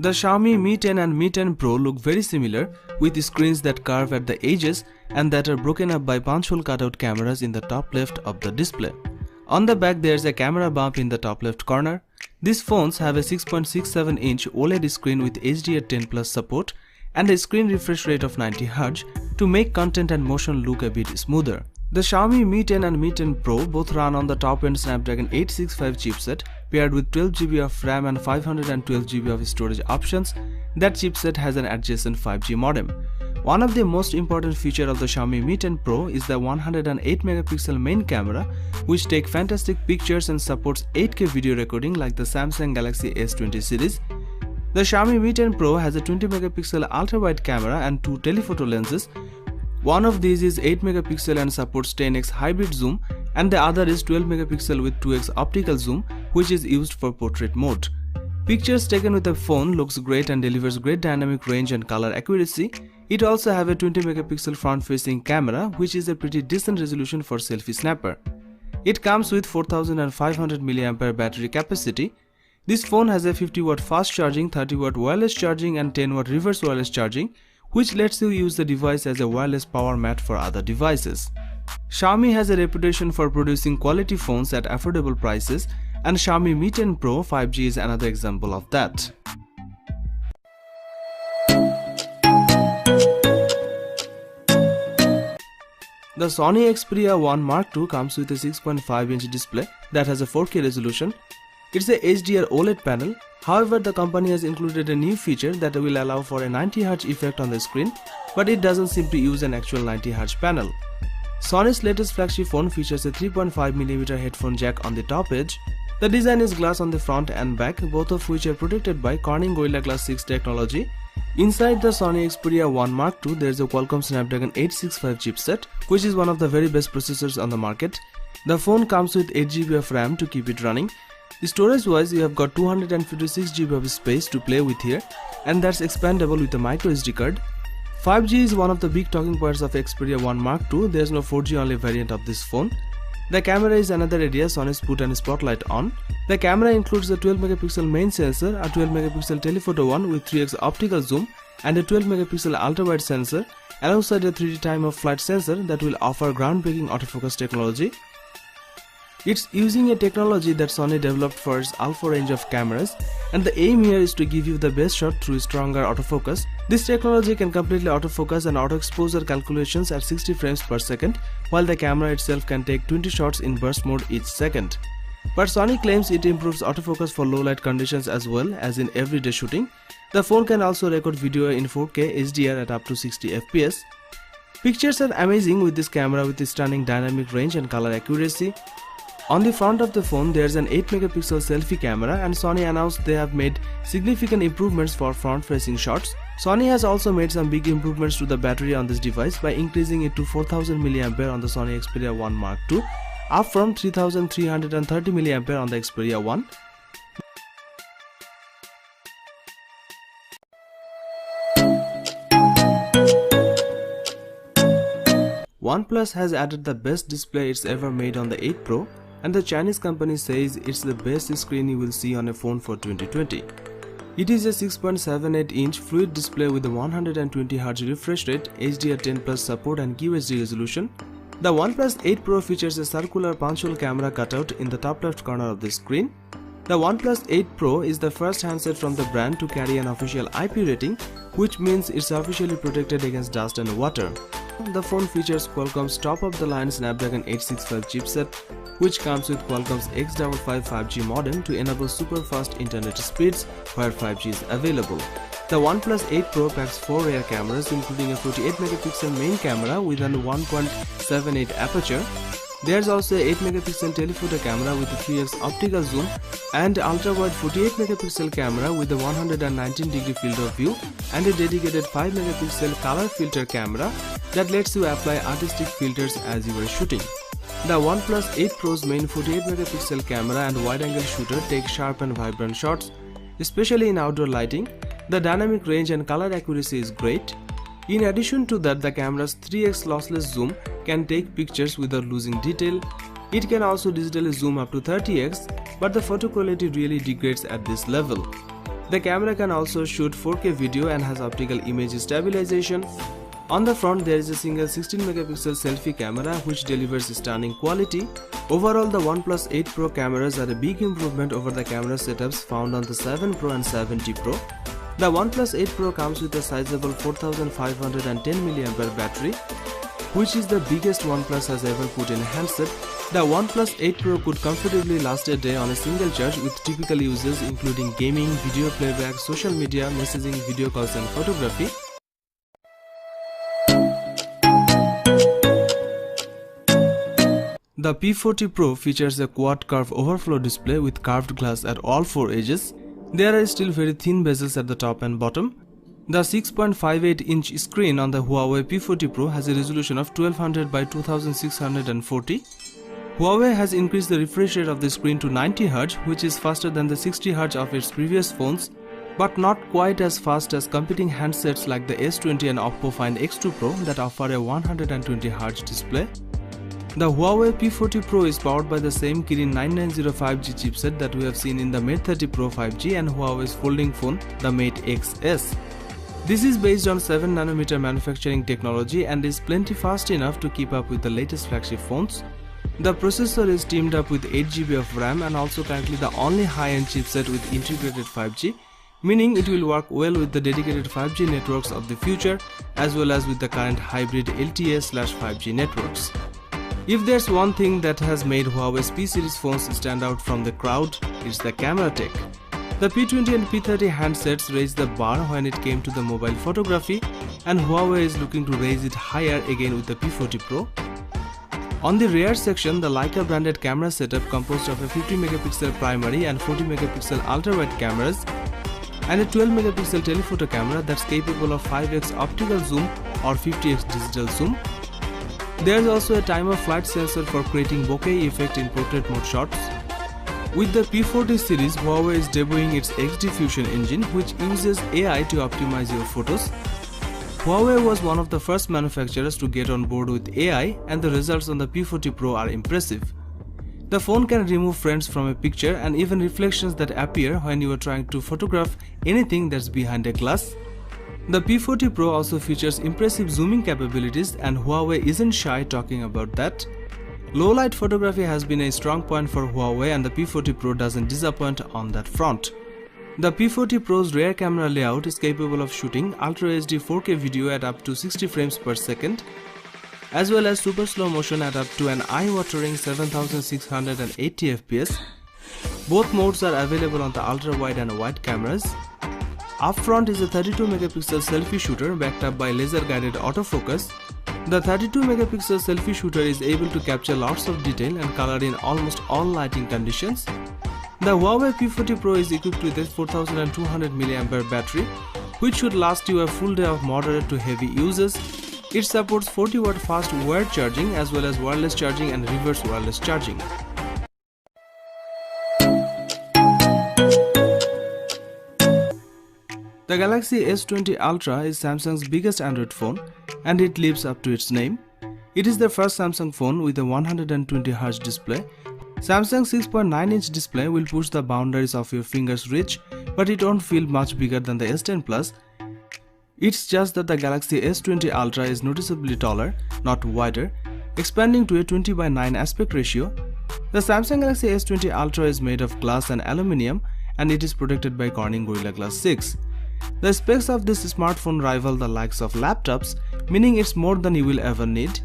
The Xiaomi Mi 10 and Mi 10 Pro look very similar, with screens that curve at the edges and that are broken up by punch-hole cutout cameras in the top left of the display. On the back there is a camera bump in the top left corner. These phones have a 6.67-inch OLED screen with HDR10+ support and a screen refresh rate of 90Hz to make content and motion look a bit smoother. The Xiaomi Mi 10 and Mi 10 Pro both run on the top-end Snapdragon 865 chipset paired with 12GB of RAM and 512GB of storage options. That chipset has an adjacent 5G modem. One of the most important features of the Xiaomi Mi 10 Pro is the 108MP main camera, which takes fantastic pictures and supports 8K video recording like the Samsung Galaxy S20 series. The Xiaomi Mi 10 Pro has a 20MP ultra-wide camera and two telephoto lenses. One of these is 8MP and supports 10x hybrid zoom, and the other is 12MP with 2x optical zoom, which is used for portrait mode. Pictures taken with the phone looks great and delivers great dynamic range and color accuracy. It also have a 20MP front-facing camera, which is a pretty decent resolution for selfie snapper. It comes with 4500 mAh battery capacity. This phone has a 50W fast charging, 30W wireless charging and 10W reverse wireless charging, which lets you use the device as a wireless power mat for other devices. Xiaomi has a reputation for producing quality phones at affordable prices, and Xiaomi Mi 10 Pro 5G is another example of that. The Sony Xperia 1 Mark II comes with a 6.5-inch display that has a 4K resolution. It's a HDR OLED panel. However, the company has included a new feature that will allow for a 90Hz effect on the screen, but it doesn't seem to use an actual 90Hz panel. Sony's latest flagship phone features a 3.5mm headphone jack on the top edge. The design is glass on the front and back, both of which are protected by Corning Gorilla Glass 6 technology. Inside the Sony Xperia 1 Mark II, there is a Qualcomm Snapdragon 865 chipset, which is one of the very best processors on the market. The phone comes with 8GB of RAM to keep it running. Storage-wise, you have got 256GB of space to play with here, and that's expandable with a microSD card. 5G is one of the big talking points of Xperia 1 Mark II. There's no 4G only variant of this phone. The camera is another area Sony's put a spotlight on. The camera includes a 12MP main sensor, a 12MP telephoto one with 3x optical zoom, and a 12MP ultra-wide sensor, alongside a 3D time-of-flight sensor that will offer groundbreaking autofocus technology. It's using a technology that Sony developed for its alpha range of cameras, and the aim here is to give you the best shot through stronger autofocus. This technology can completely autofocus and auto-exposure calculations at 60 frames per second, while the camera itself can take 20 shots in burst mode each second. But Sony claims it improves autofocus for low light conditions as well as in everyday shooting. The phone can also record video in 4K HDR at up to 60 FPS. Pictures are amazing with this camera with its stunning dynamic range and color accuracy. On the front of the phone, there is an 8MP selfie camera, and Sony announced they have made significant improvements for front-facing shots. Sony has also made some big improvements to the battery on this device by increasing it to 4000 mAh on the Sony Xperia 1 Mark II, up from 3330 mAh on the Xperia 1. OnePlus has added the best display it's ever made on the 8 Pro, and the Chinese company says it's the best screen you will see on a phone for 2020. It is a 6.78-inch fluid display with a 120Hz refresh rate, HDR10+ support and QHD resolution. The OnePlus 8 Pro features a circular punch-hole camera cutout in the top left corner of the screen. The OnePlus 8 Pro is the first handset from the brand to carry an official IP rating, which means it's officially protected against dust and water. The phone features Qualcomm's top-of-the-line Snapdragon 865 chipset, which comes with Qualcomm's X55 5G modem to enable super-fast internet speeds where 5G is available. The OnePlus 8 Pro packs 4 rear cameras, including a 48MP main camera with an 1.78 aperture. There's also a 8MP telephoto camera with a 3x optical zoom and ultra-wide 48MP camera with a 119° field of view and a dedicated 5MP color filter camera that lets you apply artistic filters as you are shooting. The OnePlus 8 Pro's main 48MP camera and wide-angle shooter take sharp and vibrant shots, especially in outdoor lighting. The dynamic range and color accuracy is great. In addition to that, the camera's 3x lossless zoom can take pictures without losing detail. It can also digitally zoom up to 30x, but the photo quality really degrades at this level. The camera can also shoot 4K video and has optical image stabilization. On the front, there is a single 16 megapixel selfie camera which delivers stunning quality. Overall, the OnePlus 8 Pro cameras are a big improvement over the camera setups found on the 7 Pro and 7T Pro. The OnePlus 8 Pro comes with a sizable 4510 mAh battery, which is the biggest OnePlus has ever put in a handset. The OnePlus 8 Pro could comfortably last a day on a single charge with typical uses including gaming, video playback, social media, messaging, video calls and photography. The P40 Pro features a quad curve overflow display with curved glass at all four edges. There are still very thin bezels at the top and bottom. The 6.58-inch screen on the Huawei P40 Pro has a resolution of 1200 by 2640. Huawei has increased the refresh rate of the screen to 90Hz, which is faster than the 60Hz of its previous phones, but not quite as fast as competing handsets like the S20 and Oppo Find X2 Pro that offer a 120Hz display. The Huawei P40 Pro is powered by the same Kirin 990 5G chipset that we have seen in the Mate 30 Pro 5G and Huawei's folding phone, the Mate XS. This is based on 7nm manufacturing technology and is plenty fast enough to keep up with the latest flagship phones. The processor is teamed up with 8GB of RAM and also currently the only high-end chipset with integrated 5G, meaning it will work well with the dedicated 5G networks of the future as well as with the current hybrid LTE/5G networks. If there's one thing that has made Huawei's P series phones stand out from the crowd, it's the camera tech. The P20 and P30 handsets raised the bar when it came to the mobile photography, and Huawei is looking to raise it higher again with the P40 Pro. On the rear section, the Leica branded camera setup composed of a 50 megapixel primary and 40 megapixel ultra-wide cameras and a 12 megapixel telephoto camera that's capable of 5x optical zoom or 50x digital zoom. There is also a time of flight sensor for creating bokeh effect in portrait mode shots. With the P40 series, Huawei is debuting its XD Fusion engine, which uses AI to optimize your photos. Huawei was one of the first manufacturers to get on board with AI, and the results on the P40 Pro are impressive. The phone can remove friends from a picture and even reflections that appear when you are trying to photograph anything that's behind a glass. The P40 Pro also features impressive zooming capabilities, and Huawei isn't shy talking about that. Low light photography has been a strong point for Huawei, and the P40 Pro doesn't disappoint on that front. The P40 Pro's rear camera layout is capable of shooting Ultra HD 4K video at up to 60 frames per second, as well as super slow motion at up to an eye-watering 7680 fps. Both modes are available on the ultra wide and wide cameras. Up front is a 32 megapixel selfie shooter backed up by laser guided autofocus. The 32 megapixel selfie shooter is able to capture lots of detail and color in almost all lighting conditions. The Huawei P40 Pro is equipped with a 4200 mAh battery, which should last you a full day of moderate to heavy uses. It supports 40 watt fast wired charging as well as wireless charging and reverse wireless charging. The Galaxy S20 Ultra is Samsung's biggest Android phone, and it lives up to its name. It is the first Samsung phone with a 120Hz display. Samsung's 6.9-inch display will push the boundaries of your finger's reach, but it won't feel much bigger than the S10 Plus. It's just that the Galaxy S20 Ultra is noticeably taller, not wider, expanding to a 20:9 aspect ratio. The Samsung Galaxy S20 Ultra is made of glass and aluminium, and it is protected by Corning Gorilla Glass 6. The specs of this smartphone rival the likes of laptops, meaning it's more than you will ever need.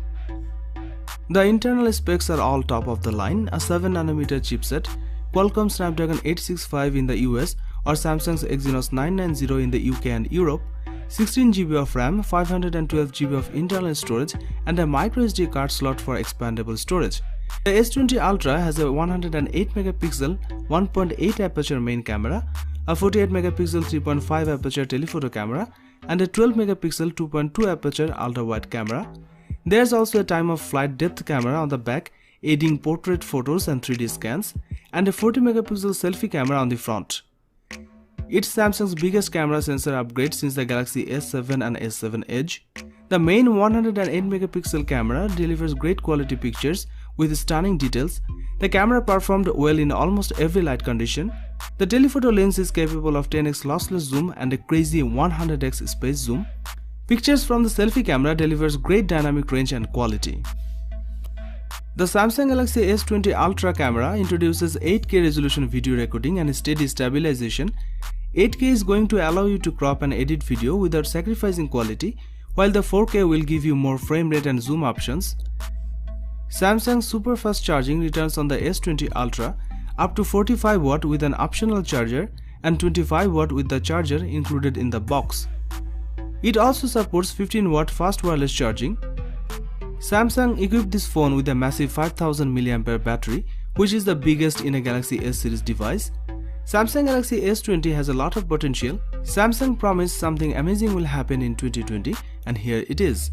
The internal specs are all top of the line: a 7nm chipset, Qualcomm Snapdragon 865 in the US or Samsung's Exynos 990 in the UK and Europe, 16GB of RAM, 512GB of internal storage, and a microSD card slot for expandable storage. The S20 Ultra has a 108MP 1.8 aperture main camera, a 48MP 3.5 aperture telephoto camera, and a 12MP 2.2 aperture ultra-wide camera. There's also a time of flight depth camera on the back, aiding portrait photos and 3D scans, and a 40MP selfie camera on the front. It's Samsung's biggest camera sensor upgrade since the Galaxy S7 and S7 Edge. The main 108MP camera delivers great quality pictures with stunning details. The camera performed well in almost every light condition. The telephoto lens is capable of 10x lossless zoom and a crazy 100x space zoom. Pictures from the selfie camera delivers great dynamic range and quality. The Samsung Galaxy S20 Ultra camera introduces 8K resolution video recording and steady stabilization. 8K is going to allow you to crop and edit video without sacrificing quality, while the 4K will give you more frame rate and zoom options. Samsung's super fast charging returns on the S20 Ultra, up to 45 watt with an optional charger and 25 watt with the charger included in the box. It also supports 15 watt fast wireless charging. Samsung equipped this phone with a massive 5000 mAh battery, which is the biggest in a Galaxy S series device. Samsung Galaxy S20 has a lot of potential. Samsung promised something amazing will happen in 2020, and here it is.